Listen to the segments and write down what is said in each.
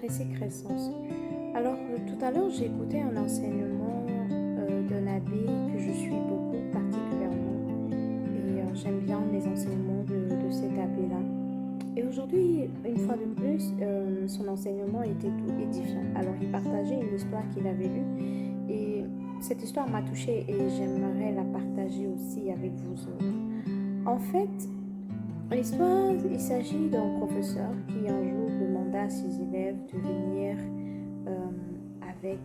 Crescence. Alors, tout à l'heure, j'ai écouté un enseignement d'un abbé que je suis beaucoup particulièrement et j'aime bien les enseignements de cet abbé-là. Et aujourd'hui, une fois de plus, son enseignement était tout édifiant. Alors, il partageait une histoire qu'il avait lue et cette histoire m'a touchée et j'aimerais la partager aussi avec vous autres. En fait, l'histoire, il s'agit d'un professeur qui un jour demanda à ses élèves de venir avec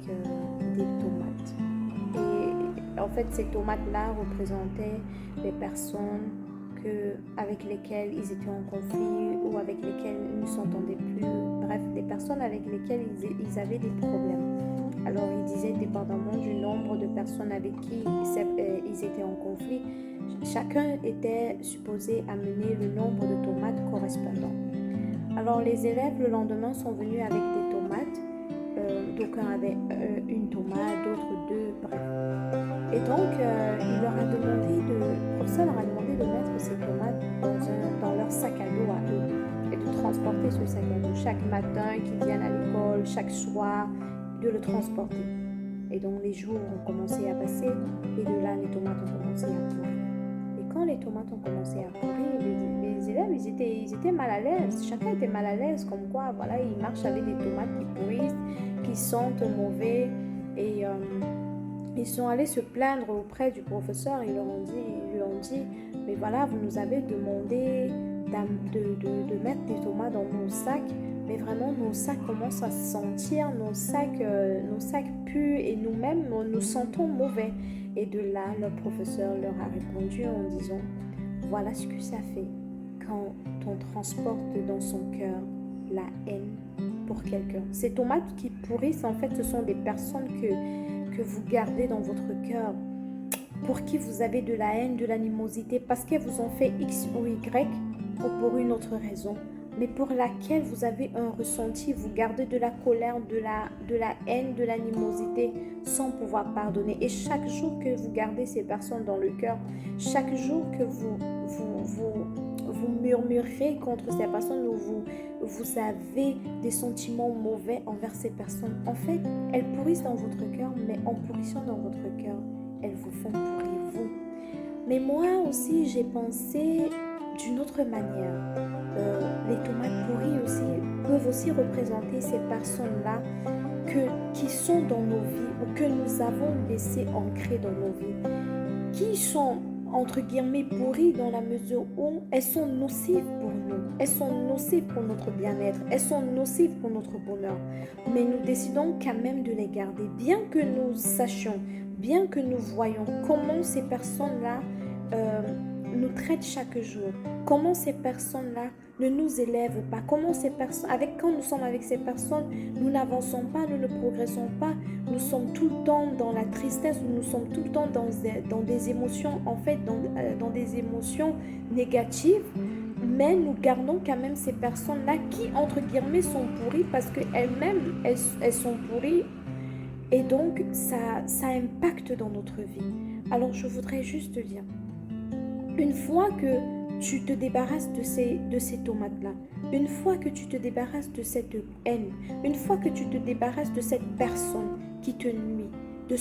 des tomates. Et en fait, ces tomates-là représentaient les personnes avec lesquelles ils étaient en conflit ou avec lesquelles ils ne s'entendaient plus. Bref, des personnes avec lesquelles ils avaient des problèmes. Alors, il disait, dépendamment du nombre de personnes avec qui ils étaient en conflit, chacun était supposé amener le nombre de tomates correspondant. Alors, les élèves, le lendemain, sont venus avec des tomates. D'aucuns avaient une tomate, d'autres deux, bref. Et donc, le professeur leur a demandé de mettre ces tomates dans leur sac à dos à eux et de transporter ce sac à dos chaque matin qu'ils viennent à l'école, chaque soir, de le transporter. Et donc, les jours ont commencé à passer et de là, les tomates ont commencé à pourrir. Et quand les tomates ont commencé à pourrir, les élèves, ils étaient mal à l'aise. Chacun était mal à l'aise, comme quoi, voilà, ils marchent avec des tomates qui pourrissent, qui sentent mauvais. Et ils sont allés se plaindre auprès du professeur. Ils lui ont dit, mais voilà, vous nous avez demandé de mettre des tomates dans nos sacs. Mais vraiment, nos sacs commencent à se sentir, nos sacs puent et nous-mêmes, nous sentons mauvais. Et de là, le professeur leur a répondu en disant, voilà ce que ça fait quand on transporte dans son cœur la haine pour quelqu'un. Ces tomates qui pourrissent, en fait, ce sont des personnes que vous gardez dans votre cœur, pour qui vous avez de la haine, de l'animosité, parce qu'elles vous ont fait X ou Y, ou pour une autre raison, mais pour laquelle vous avez un ressenti, vous gardez de la colère, de la haine, de l'animosité, sans pouvoir pardonner. Et chaque jour que vous gardez ces personnes dans le cœur, chaque jour que vous murmurez contre ces personnes, ou vous avez des sentiments mauvais envers ces personnes, en fait, elles pourrissent dans votre cœur, mais en pourrissant dans votre cœur, elles vous font pourrir vous. Mais moi aussi, j'ai pensé d'une autre manière. Les tomates pourries aussi peuvent aussi représenter ces personnes-là qui sont dans nos vies ou que nous avons laissées ancrées dans nos vies, qui sont entre guillemets pourries dans la mesure où elles sont nocives pour nous, elles sont nocives pour notre bien-être, elles sont nocives pour notre bonheur, mais nous décidons quand même de les garder, bien que nous sachions, bien que nous voyons comment ces personnes-là nous traitent chaque jour, comment ces personnes-là ne nous élèvent pas, comment quand nous sommes avec ces personnes, nous n'avançons pas, nous ne progressons pas, nous sommes tout le temps dans la tristesse, nous sommes tout le temps dans des émotions, en fait, dans des émotions négatives, mais nous gardons quand même ces personnes-là qui, entre guillemets, sont pourries parce qu'elles-mêmes, elles sont pourries, et donc ça impacte dans notre vie. Alors, je voudrais juste te dire, une fois que tu te débarrasses de ces tomates-là, une fois que tu te débarrasses de cette haine, une fois que tu te débarrasses de cette personne qui te nuit, de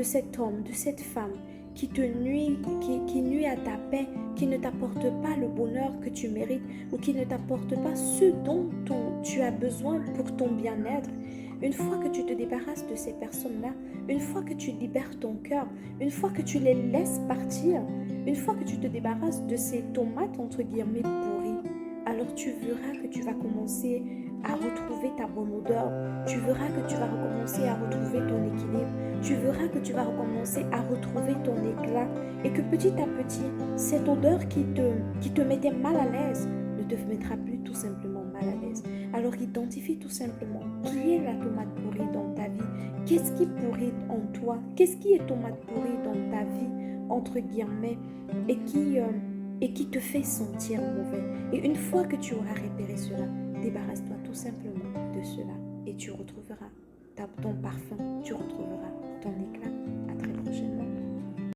cet homme, de cette femme qui te nuit, qui nuit à ta paix, qui ne t'apporte pas le bonheur que tu mérites ou qui ne t'apporte pas ce dont tu as besoin pour ton bien-être, une fois que tu te débarrasses de ces personnes-là, une fois que tu libères ton cœur, une fois que tu les laisses partir, une fois que tu te débarrasses de ces tomates entre guillemets pourries, alors tu verras que tu vas commencer à retrouver ta bonne odeur, tu verras que tu vas recommencer à retrouver ton équilibre, tu verras que tu vas recommencer à retrouver ton éclat et que petit à petit, cette odeur qui te mettait mal à l'aise ne te mettra plus tout simplement mal à l'aise. Alors identifie tout simplement qui est la tomate pourrie dans ta vie, qu'est-ce qui pourrit en toi, qu'est-ce qui est tomate pourrie dans ta vie, entre guillemets, et qui te fait sentir mauvais. Et une fois que tu auras repéré cela, débarrasse-toi tout simplement de cela et tu retrouveras ton parfum, tu retrouveras ton éclat. À très prochainement.